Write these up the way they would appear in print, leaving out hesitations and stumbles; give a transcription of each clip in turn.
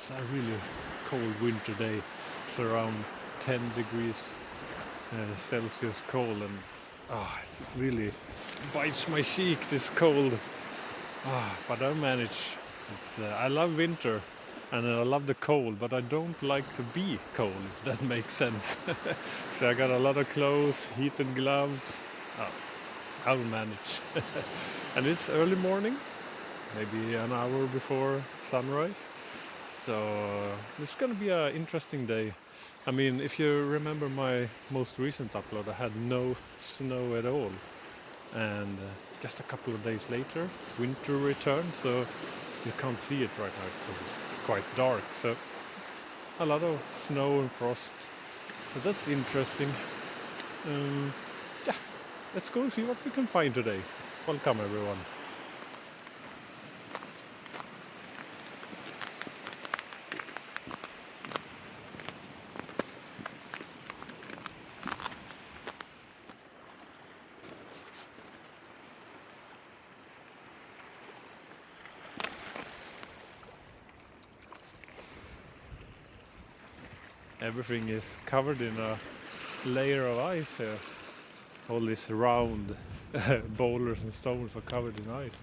It's a really cold winter day. It's around 10 degrees Celsius cold, and it really bites my cheek, this cold. But I manage. I love winter and I love the cold, but I don't like to be cold, if that makes sense. So I got a lot of clothes, heated gloves. I'll manage. And it's early morning, maybe an hour before sunrise. So it's gonna be an interesting day. I mean, if you remember my most recent upload, I had no snow at all. And just a couple of days later, winter returned, so you can't see it right now because it's quite dark. So a lot of snow and frost. So that's interesting. Yeah, let's go and see what we can find today. Welcome everyone. Everything is covered in a layer of ice here. All these round boulders and stones are covered in ice.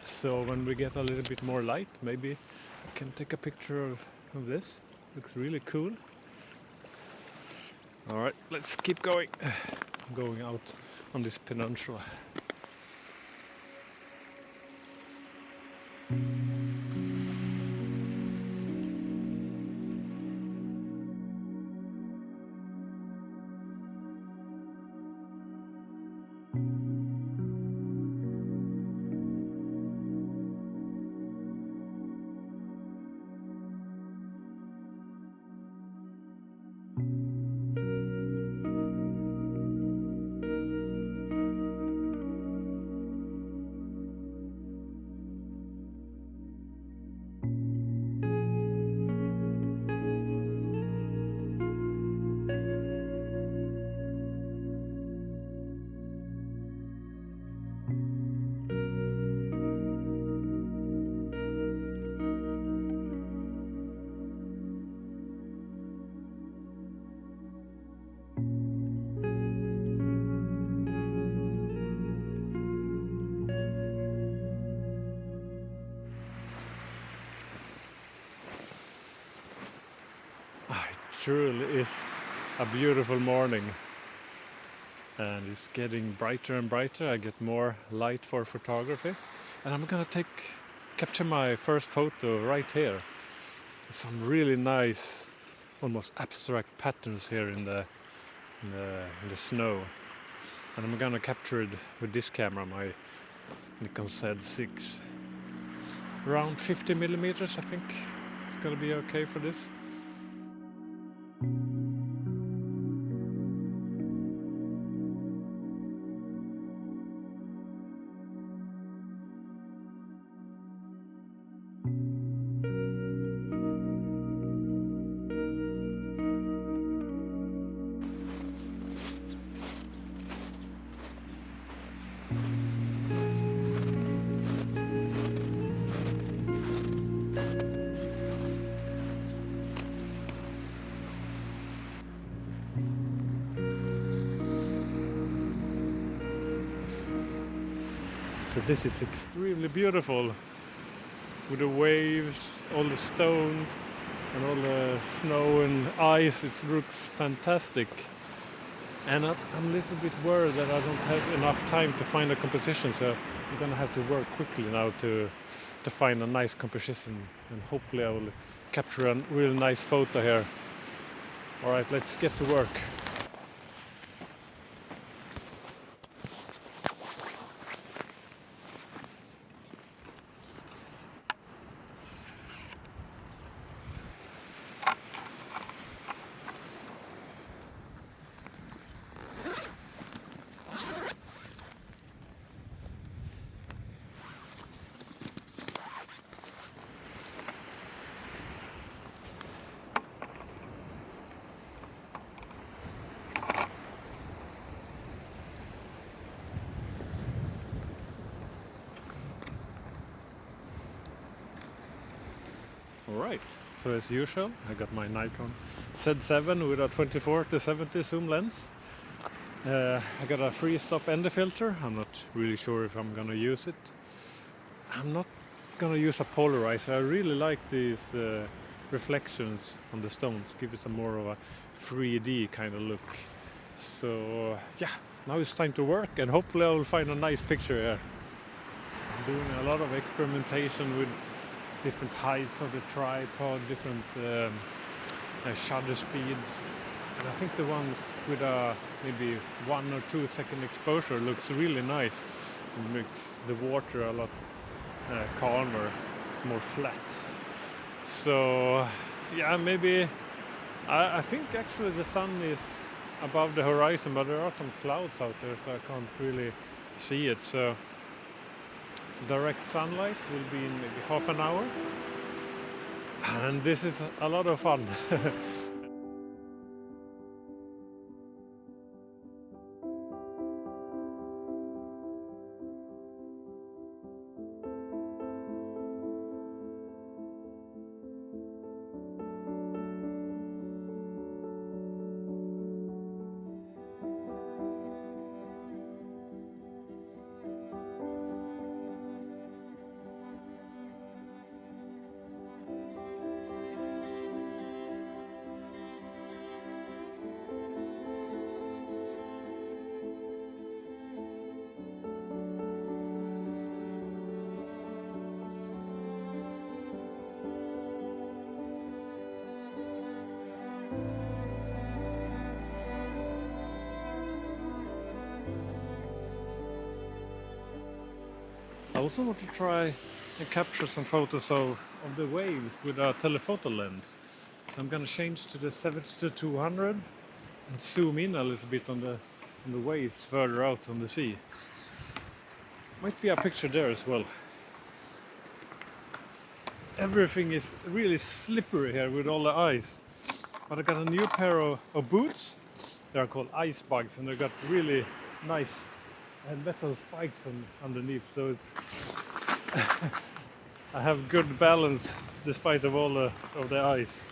So when we get a little bit more light, maybe I can take a picture of this. Looks really cool. All right, let's keep going. Going out on this peninsula. It truly is a beautiful morning. And it's getting brighter and brighter. I get more light for photography. And I'm gonna capture my first photo right here. Some really nice, almost abstract patterns here in the snow. And I'm gonna capture it with this camera, my Nikon Z6. Around 50 millimeters, I think it's gonna be okay for this. So this is extremely beautiful with the waves, all the stones and all the snow and ice. It looks fantastic. And I'm a little bit worried that I don't have enough time to find a composition, so I'm gonna have to work quickly now to find a nice composition, and hopefully I will capture a really nice photo here. All right, let's get to work. Alright, so as usual, I got my Nikon Z7 with a 24-70 zoom lens. I got a free-stop ND filter. I'm not really sure if I'm gonna use it. I'm not gonna use a polarizer. I really like these reflections on the stones. Give it a more of a 3D kind of look. So yeah, now it's time to work, and hopefully I will find a nice picture here. I'm doing a lot of experimentation with different heights of the tripod, different shutter speeds, and I think the ones with a maybe 1 or 2 second exposure looks really nice. It makes the water a lot calmer, more flat. So yeah, maybe I think actually the sun is above the horizon, but there are some clouds out there, so I can't really see it. So direct sunlight will be in maybe half an hour, and this is a lot of fun. I also want to try and capture some photos of the waves with a telephoto lens. So I'm gonna change to the 70-200 and zoom in a little bit on the waves further out on the sea. Might be a picture there as well. Everything is really slippery here with all the ice. But I got a new pair of boots. They are called ice bugs, and they got really nice metal spikes underneath, so it's I have good balance despite of all of the ice.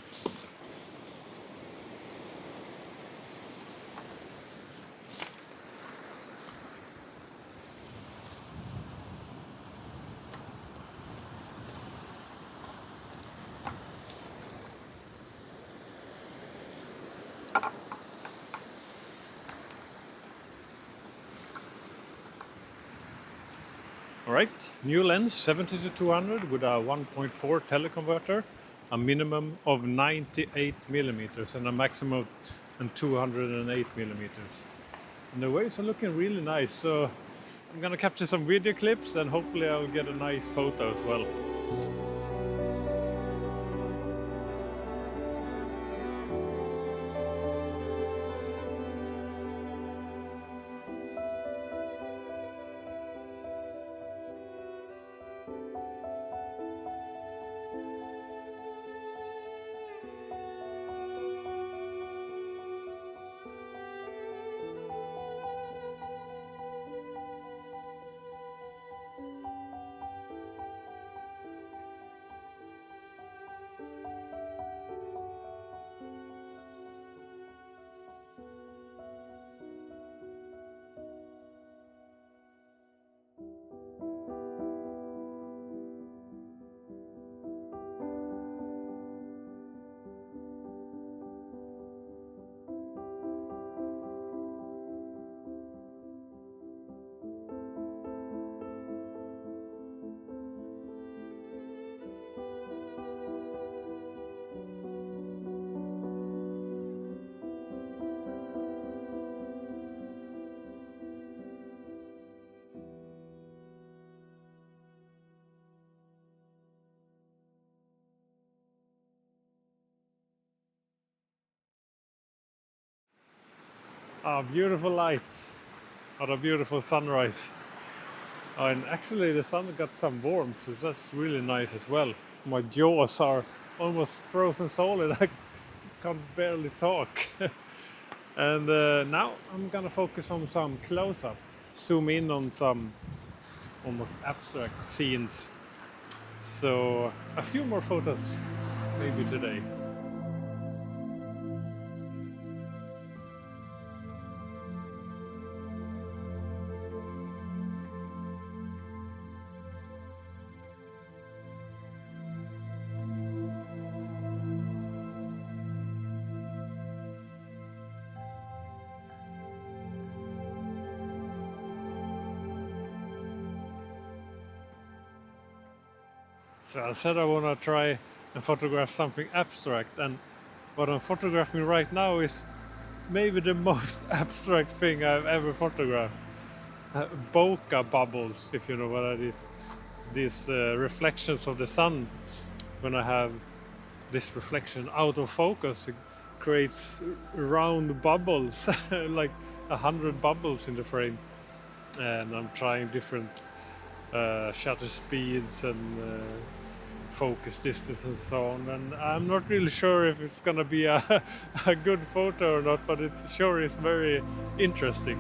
Alright, new lens 70-200 with a 1.4 teleconverter, a minimum of 98 millimeters and a maximum of 208 millimeters. And the waves are looking really nice, so I'm gonna capture some video clips and hopefully I'll get a nice photo as well. Ah, beautiful light. What a beautiful sunrise. Oh, and actually the sun got some warmth, so that's really nice as well. My jaws are almost frozen solid. I can't barely talk. And now I'm gonna focus on some close-up. Zoom in on some almost abstract scenes. So a few more photos maybe today. So I said I want to try and photograph something abstract, and what I'm photographing right now is maybe the most abstract thing I've ever photographed. Bokeh bubbles, if you know what that is. These reflections of the sun. When I have this reflection out of focus, it creates round bubbles, like 100 bubbles in the frame. And I'm trying different shutter speeds and focus distance and so on, and I'm not really sure if it's gonna be a good photo or not, but it sure is very interesting.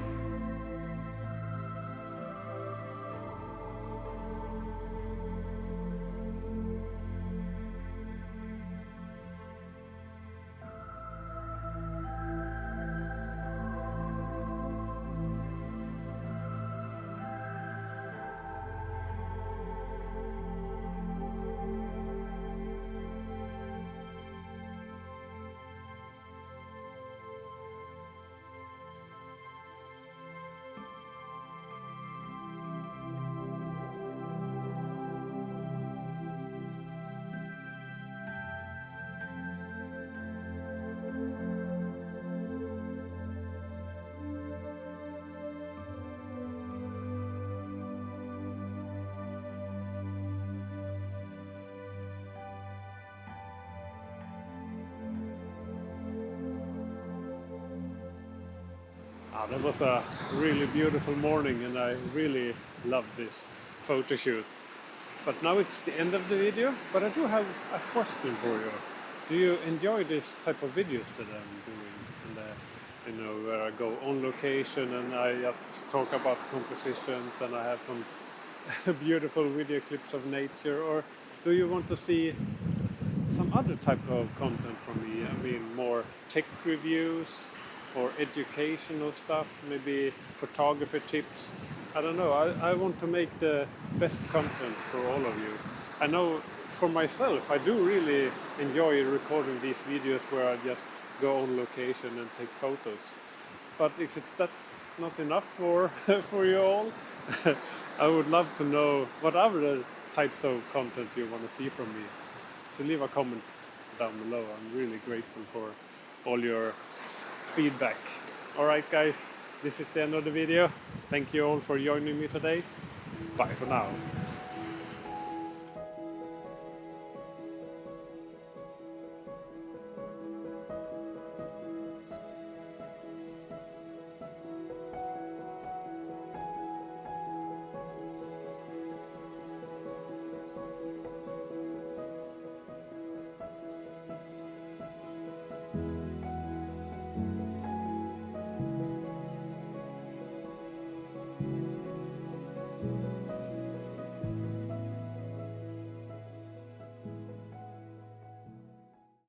That was a really beautiful morning, and I really love this photo shoot. But now it's the end of the video, but I do have a question for you. Do you enjoy this type of videos that I'm doing? And you know, where I go on location and I just talk about compositions and I have some beautiful video clips of nature, or do you want to see some other type of content from me? I mean, more tech reviews or educational stuff, maybe photography tips. I don't know. I want to make the best content for all of you. I know for myself, I do really enjoy recording these videos where I just go on location and take photos. But if that's not enough for for you all, I would love to know what other types of content you want to see from me. So leave a comment down below. I'm really grateful for all your feedback. Alright guys, this is the end of the video. Thank you all for joining me today. Bye for now.